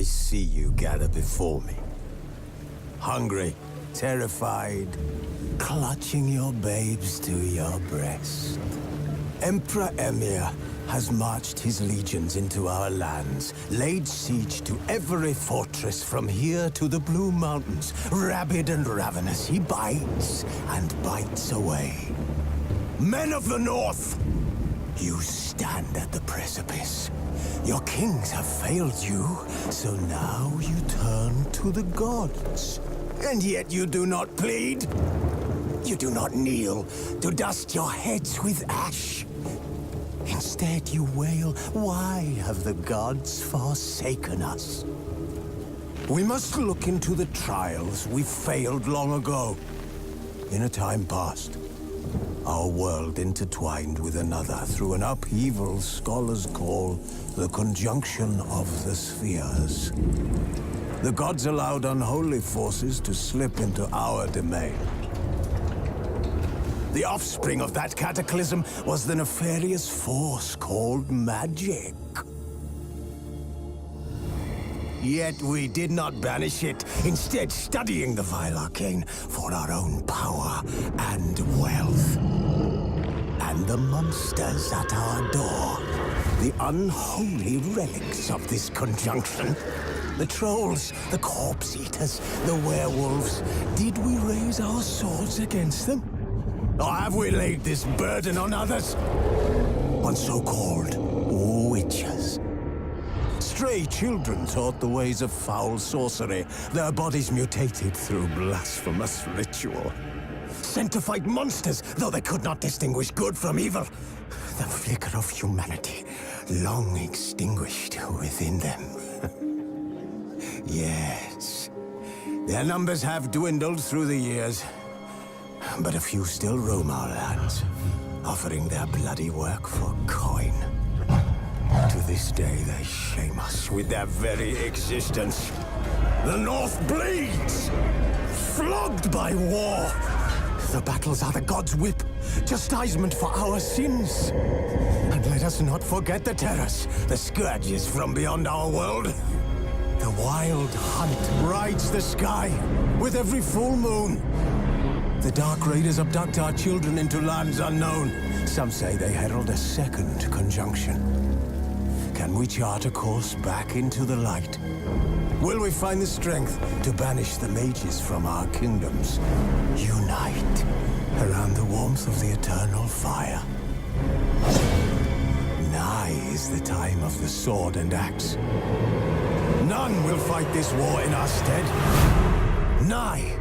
I see you gather before me. Hungry, terrified, clutching your babes to your breast. Emperor Emir has marched his legions into our lands, laid siege to every fortress from here to the Blue Mountains. Rabid and ravenous, he bites and bites away. Men of the North, you stand at the precipice. Your kings have failed you, so now you turn to the gods. And yet you do not plead. You do not kneel to dust your heads with ash. Instead you wail, why have the gods forsaken us? We must look into the trials we failed long ago. In a time past, our world intertwined with another through an upheaval scholars call the conjunction of the spheres. The gods allowed unholy forces to slip into our domain. The offspring of that cataclysm was the nefarious force called magic. Yet we did not banish it, instead studying the vile arcane for our own power and wealth. And the monsters at our door, the unholy relics of this conjunction. The trolls, the corpse-eaters, the werewolves. Did we raise our swords against them? Or have we laid this burden on others? On so-called witches. Stray children taught the ways of foul sorcery, their bodies mutated through blasphemous ritual. Sent to fight monsters, though they could not distinguish good from evil. The flicker of humanity, long extinguished within them. Yes, their numbers have dwindled through the years, but a few still roam our lands, offering their bloody work for coin. To this day, they shame us with their very existence. The North bleeds, flogged by war. The battles are the gods' whip, chastisement for our sins. And let us not forget the terrors, the scourges from beyond our world. The wild hunt rides the sky with every full moon. The Dark Raiders abduct our children into lands unknown. Some say they herald a second conjunction. Can we chart a course back into the light? Will we find the strength to banish the mages from our kingdoms? Unite around the warmth of the eternal fire. Nigh is the time of the sword and axe. None will fight this war in our stead. Nigh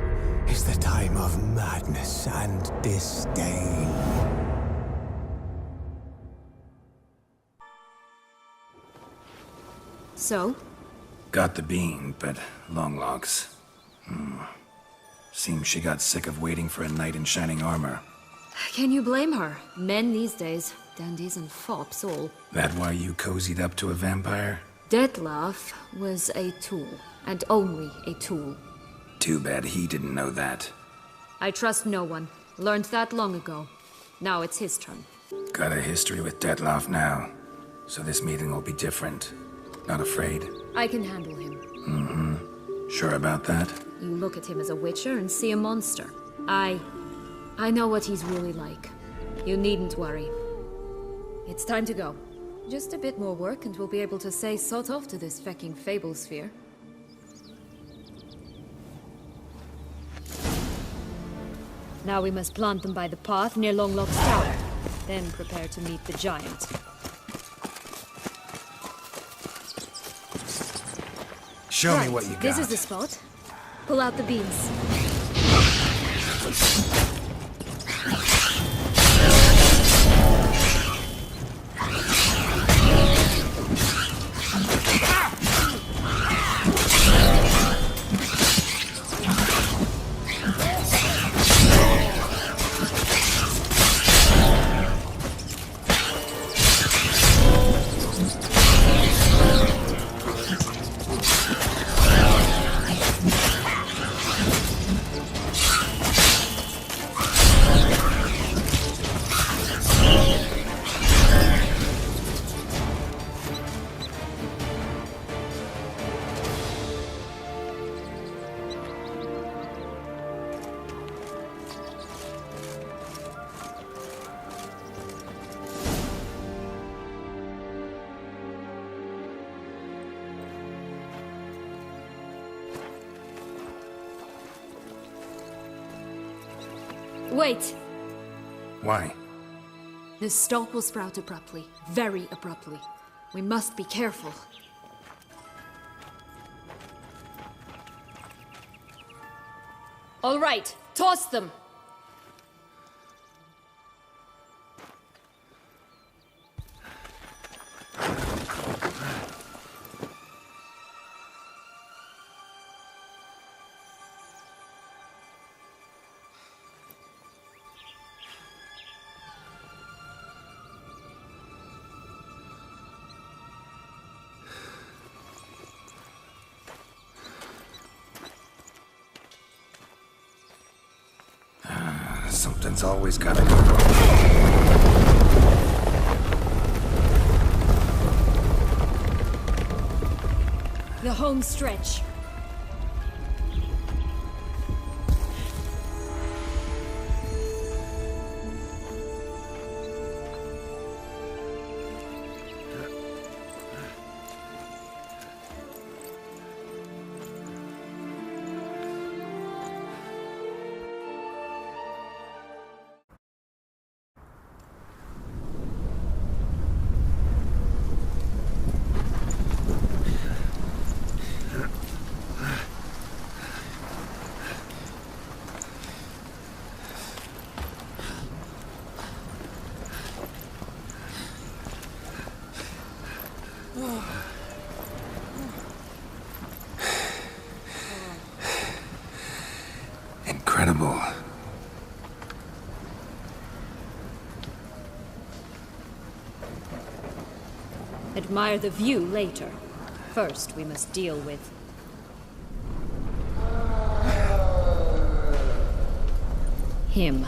is the time of madness and disdain. So? Got the bean, but long logs. Seems she got sick of waiting for a knight in shining armor. Can you blame her? Men these days, dandies and fops all. That why you cozied up to a vampire? Dettlaff was a tool, and only a tool. Too bad he didn't know that. I trust no one. Learned that long ago. Now it's his turn. Got a history with Dettlaff now, so this meeting will be different. Not afraid? I can handle him. Sure about that? You look at him as a witcher and see a monster. I know what he's really like. You needn't worry. It's time to go. Just a bit more work and we'll be able to say sod off to this fecking fable sphere. Now we must plant them by the path near Longlock's tower. Then prepare to meet the giant. Show me what you got. This is the spot. Pull out the beans. Wait! Why? The stalk will sprout abruptly. Very abruptly. We must be careful. All right, toss them! Something's always gotta go wrong. The home stretch. Incredible. Admire the view later. First, we must deal with... him.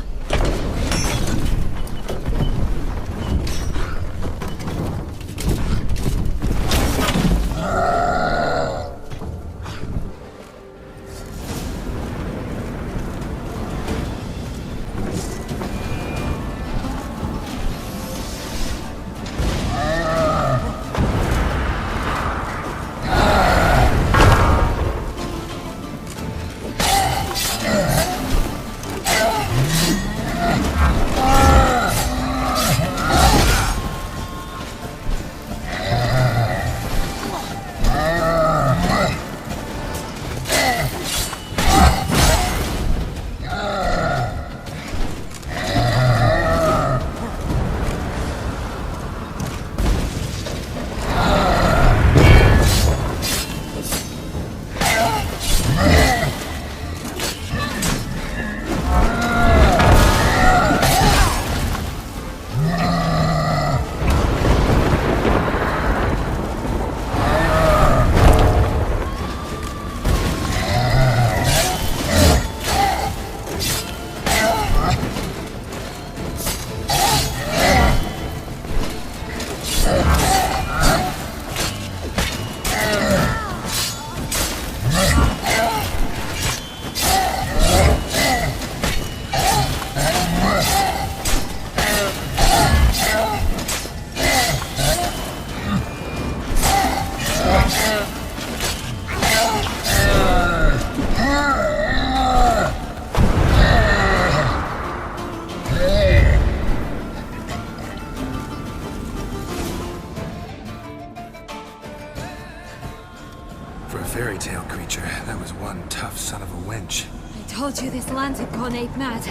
For a fairy tale creature, that was one tough son of a wench. I told you this land had gone ape mad,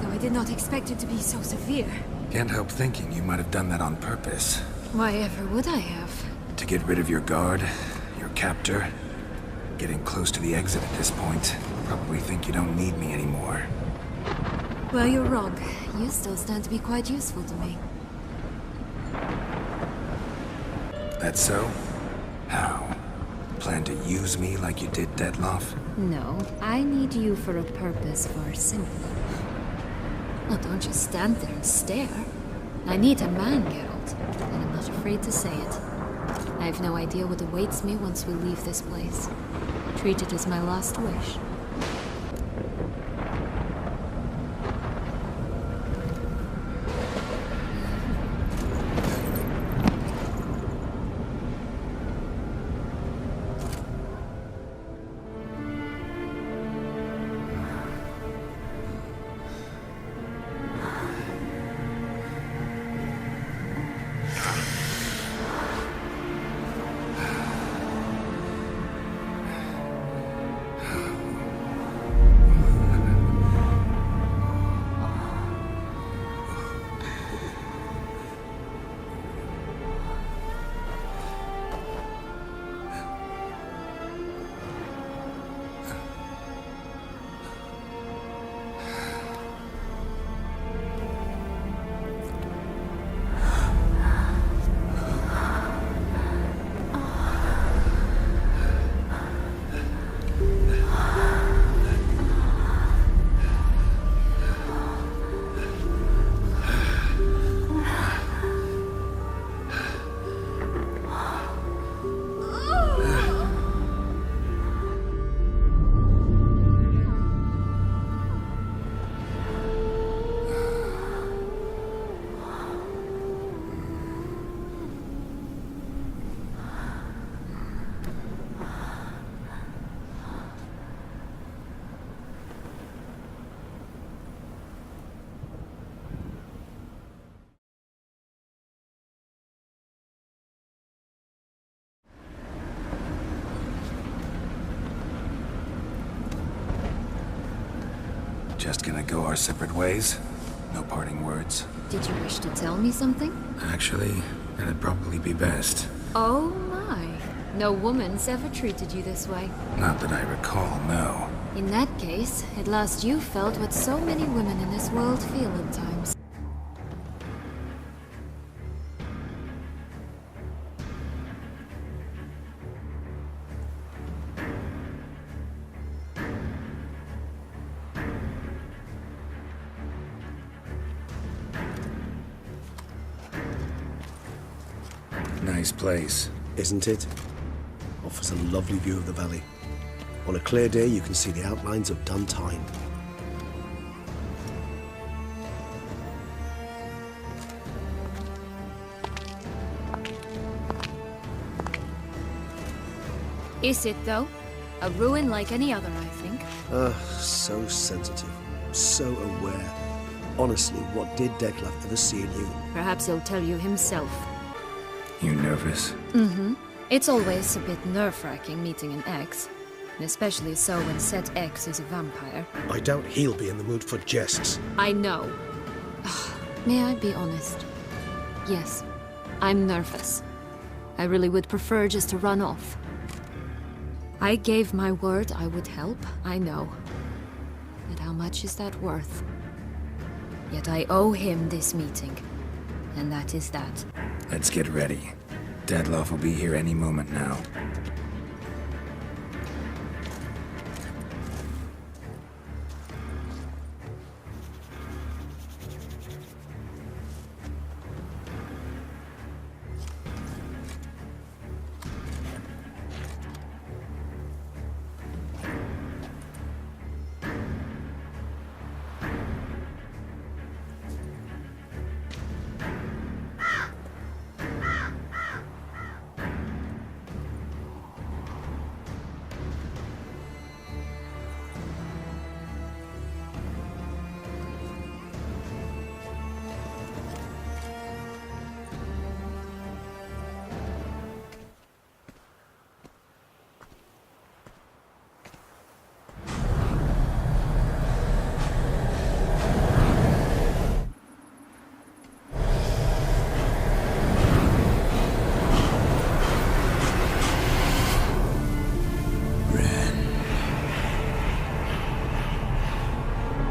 though I did not expect it to be so severe. Can't help thinking you might have done that on purpose. Why ever would I have? To get rid of your guard, your captor. Getting close to the exit at this point. Probably think you don't need me anymore. Well, you're wrong. You still stand to be quite useful to me. That so? How? Plan to use me like you did Detloff? No, I need you for a purpose far simpler. Well, don't just stand there and stare. I need a man, Geralt, and I'm not afraid to say it. I have no idea what awaits me once we leave this place. Treat it as my last wish. Just gonna go our separate ways? No parting words? Did you wish to tell me something? Actually, that'd probably be best. Oh my. No woman's ever treated you this way. Not that I recall, no. In that case, at last you felt what so many women in this world feel at times. Nice place. Isn't it? Offers a lovely view of the valley. On a clear day, you can see the outlines of Duntine. Is it, though? A ruin like any other, I think. So sensitive. So aware. Honestly, what did Detlef ever see in you? Perhaps he'll tell you himself. You nervous? Mm-hmm. It's always a bit nerve-wracking meeting an ex. And especially so when said ex is a vampire. I doubt he'll be in the mood for jests. I know. May I be honest? Yes, I'm nervous. I really would prefer just to run off. I gave my word I would help, I know. But how much is that worth? Yet I owe him this meeting. And that is that. Let's get ready. Detlef will be here any moment now.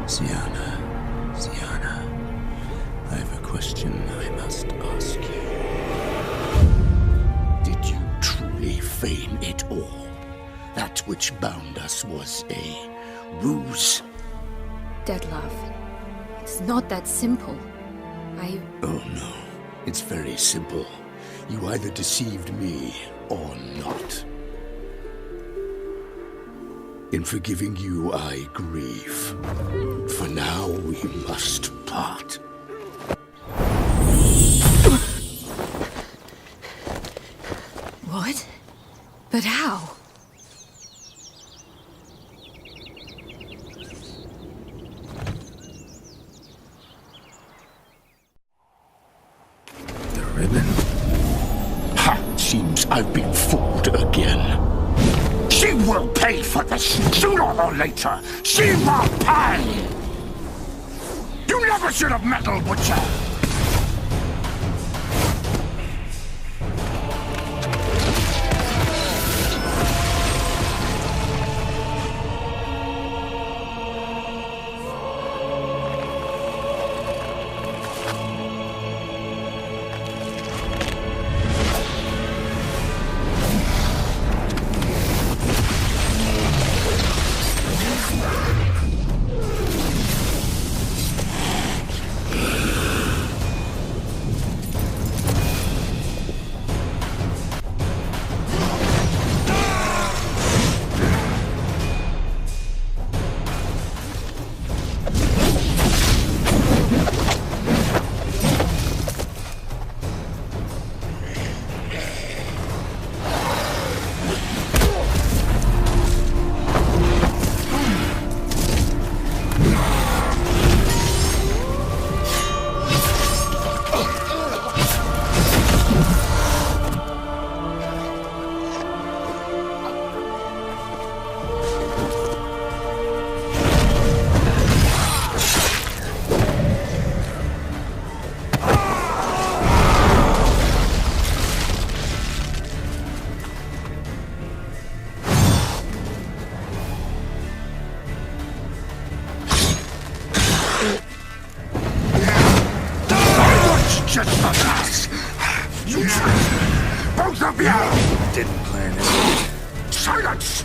Sienna, I have a question I must ask you. Did you truly feign it all? That which bound us was a ruse? Detlef, it's not that simple. Oh no, it's very simple. You either deceived me or not. In forgiving you, I grieve. For now, we must part. What? But how? The ribbon? Ha! Seems I've been fooled again. She will pay for this, sooner or later. She will pay! You never should have meddled, Butcher! Just for us! You traitor! Both of you! Didn't plan it. Silence!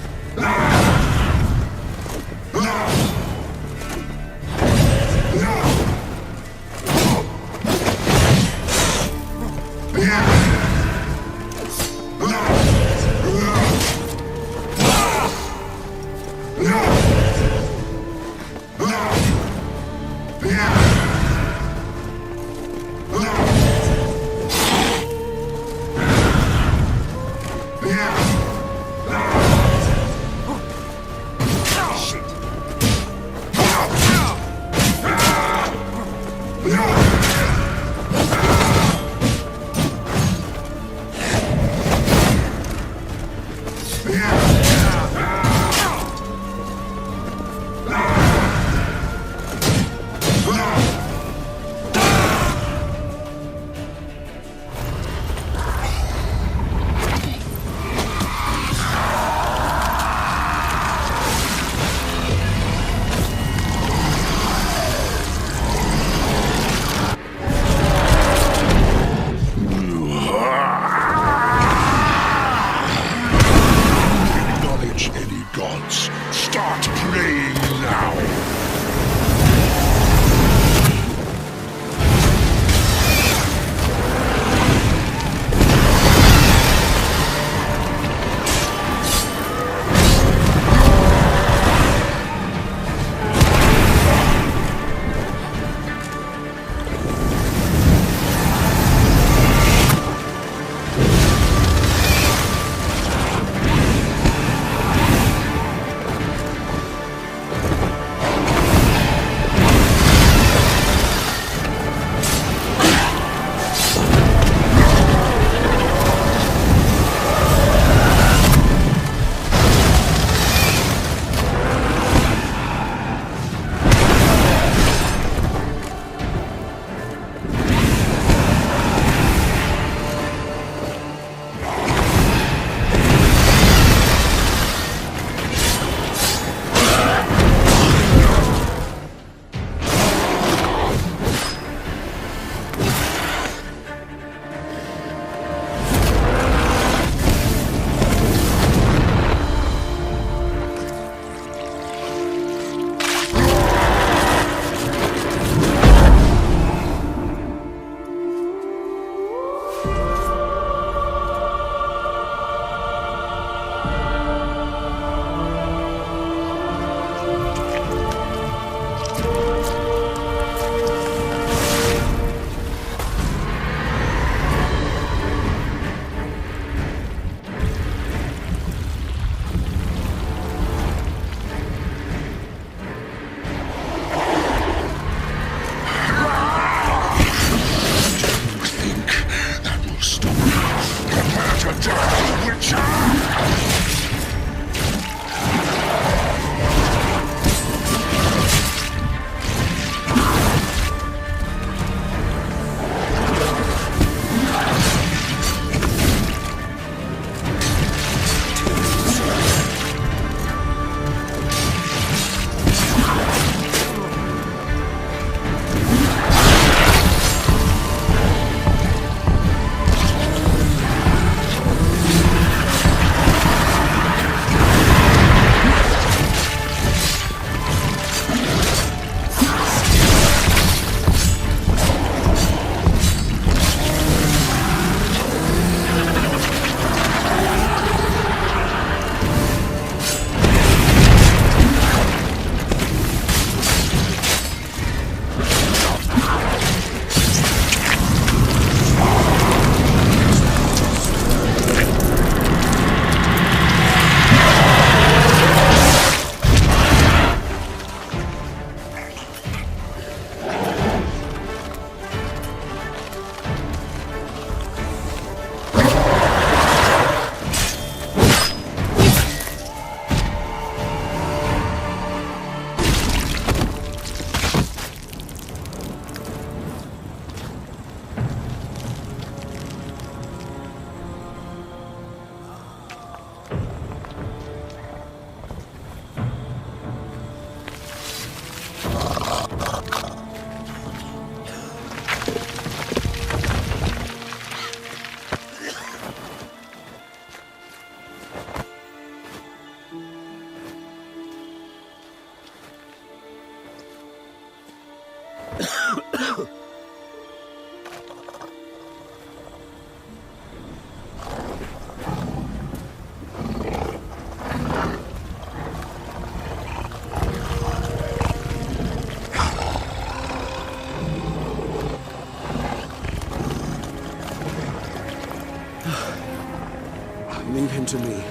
him to me.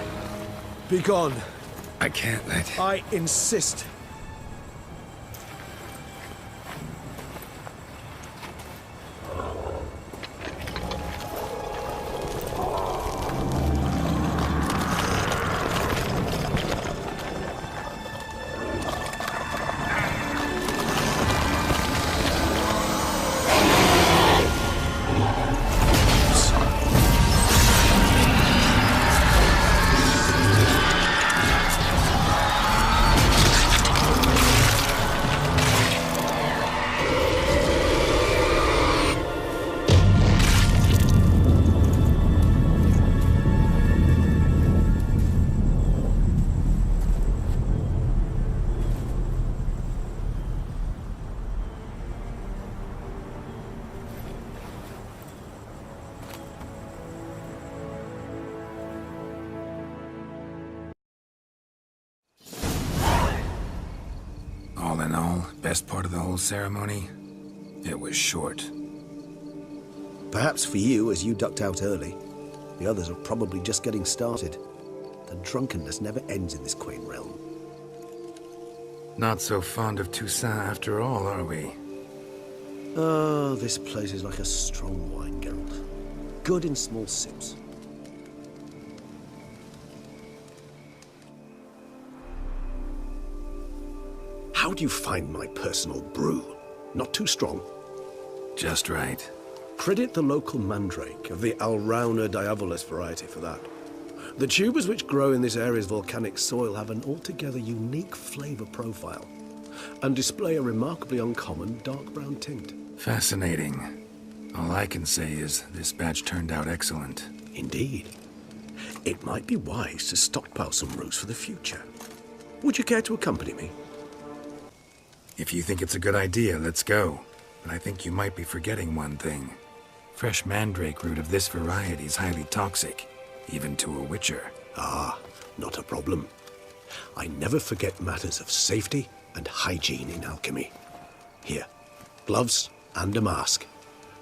Be gone. I can't let... I insist. All in all, best part of the whole ceremony? It was short. Perhaps for you, as you ducked out early. The others are probably just getting started. The drunkenness never ends in this quaint realm. Not so fond of Toussaint after all, are we? Oh, this place is like a strong wine, Geralt. Good in small sips. How do you find my personal brew? Not too strong? Just right. Credit the local mandrake of the Alrauna diabolus variety for that. The tubers which grow in this area's volcanic soil have an altogether unique flavor profile and display a remarkably uncommon dark brown tint. Fascinating. All I can say is this batch turned out excellent. Indeed. It might be wise to stockpile some roots for the future. Would you care to accompany me? If you think it's a good idea, let's go. But I think you might be forgetting one thing. Fresh mandrake root of this variety is highly toxic, even to a witcher. Ah, not a problem. I never forget matters of safety and hygiene in alchemy. Here, gloves and a mask.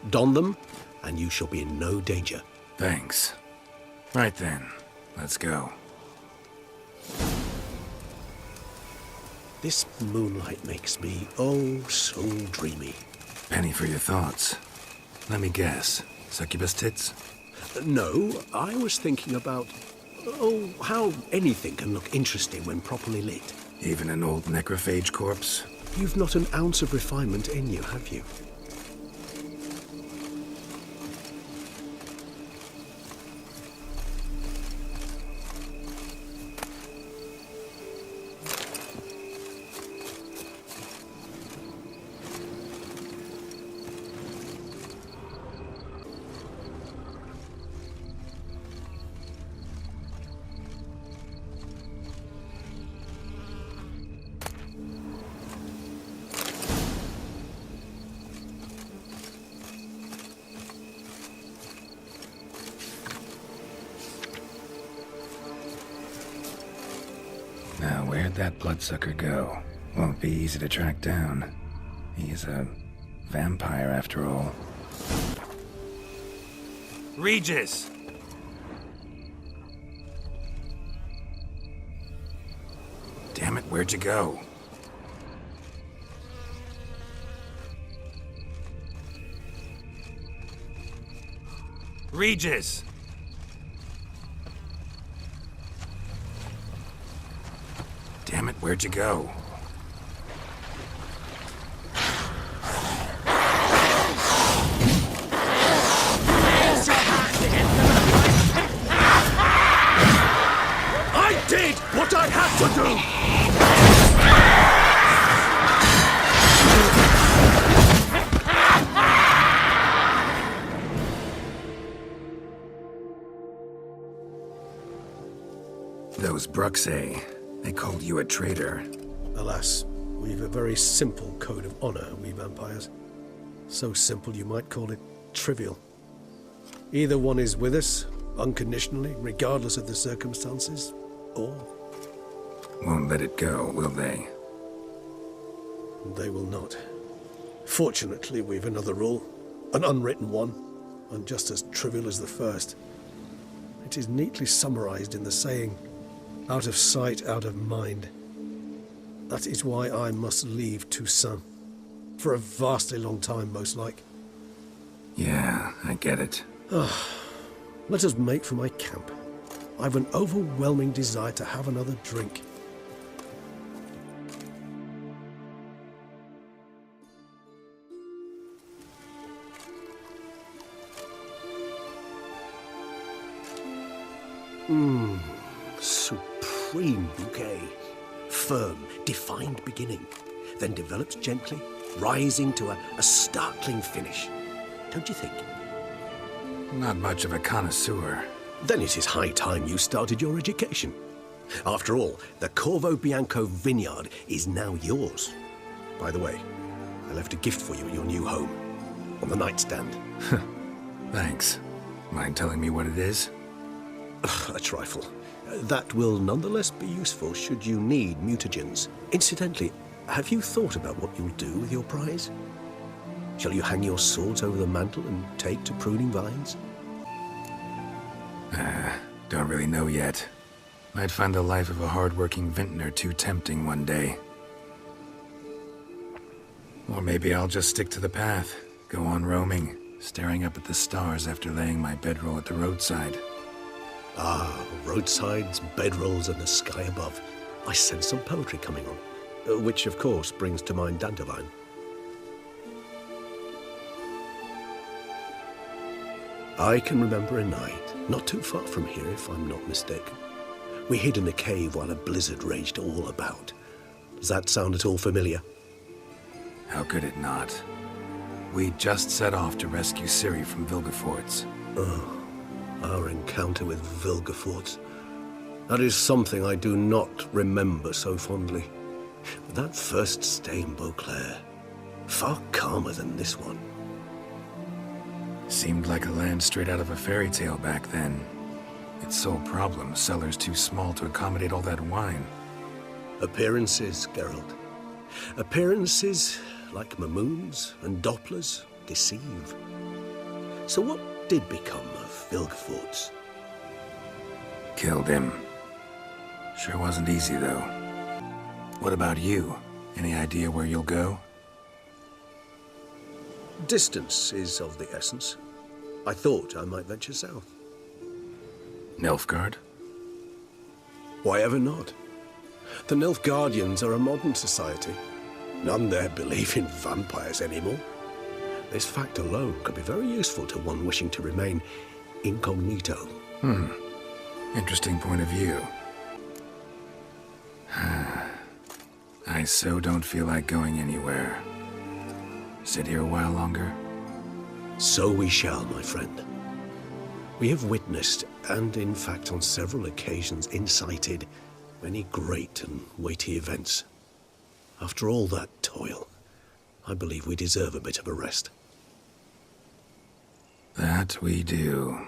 Don them, and you shall be in no danger. Thanks. Right then, let's go. This moonlight makes me, oh, so dreamy. Penny for your thoughts. Let me guess. Succubus tits? No, I was thinking about, oh, how anything can look interesting when properly lit. Even an old necrophage corpse? You've not an ounce of refinement in you, have you? Now, where'd that bloodsucker go? Won't be easy to track down. He's a vampire after all. Regis! Damn it, where'd you go? Regis! Damn it, where'd you go? I did what I had to do! Those Bruxae, they called you a traitor. Alas, we've a very simple code of honor, we vampires. So simple you might call it trivial. Either one is with us, unconditionally, regardless of the circumstances, or... Won't let it go, will they? they will not. Fortunately, we've another rule, an unwritten one, and just as trivial as the first. It is neatly summarized in the saying, out of sight, out of mind. That is why I must leave Toussaint. For a vastly long time, most like. Yeah, I get it. Let us make for my camp. I've an overwhelming desire to have another drink. Supreme bouquet. Firm, defined beginning, then develops gently, rising to a startling finish. Don't you think? Not much of a connoisseur. Then it is high time you started your education. After all, the Corvo Bianco vineyard is now yours. By the way, I left a gift for you in your new home, on the nightstand. Thanks. Mind telling me what it is? A trifle. That will nonetheless be useful should you need mutagens. Incidentally, have you thought about what you'll do with your prize? Shall you hang your swords over the mantle and take to pruning vines? Don't really know yet. Might find the life of a hard-working vintner too tempting one day. Or maybe I'll just stick to the path, go on roaming, staring up at the stars after laying my bedroll at the roadside. Ah, roadsides, bedrolls, and the sky above. I sense some poetry coming on, which of course brings to mind Dandelion. I can remember a night, not too far from here if I'm not mistaken. We hid in a cave while a blizzard raged all about. Does that sound at all familiar? How could it not? We just set off to rescue Ciri from Vilgefortz. Our encounter with Vilgefortz. That is something I do not remember so fondly. But that first stay in Beauclair, far calmer than this one. Seemed like a land straight out of a fairy tale back then. Its sole problem, cellars too small to accommodate all that wine. Appearances, Geralt. Appearances, like Mamoons and Dopplers, deceive. So what did become of Vilgefortz? Killed him. Sure wasn't easy, though. What about you? Any idea where you'll go? Distance is of the essence. I thought I might venture south. Nilfgaard? Why ever not? The Nilfgaardians are a modern society. None there believe in vampires anymore. This fact alone could be very useful to one wishing to remain incognito. Interesting point of view. I so don't feel like going anywhere. Sit here a while longer? So we shall, my friend. We have witnessed, and in fact on several occasions incited, many great and weighty events. After all that toil, I believe we deserve a bit of a rest. That we do.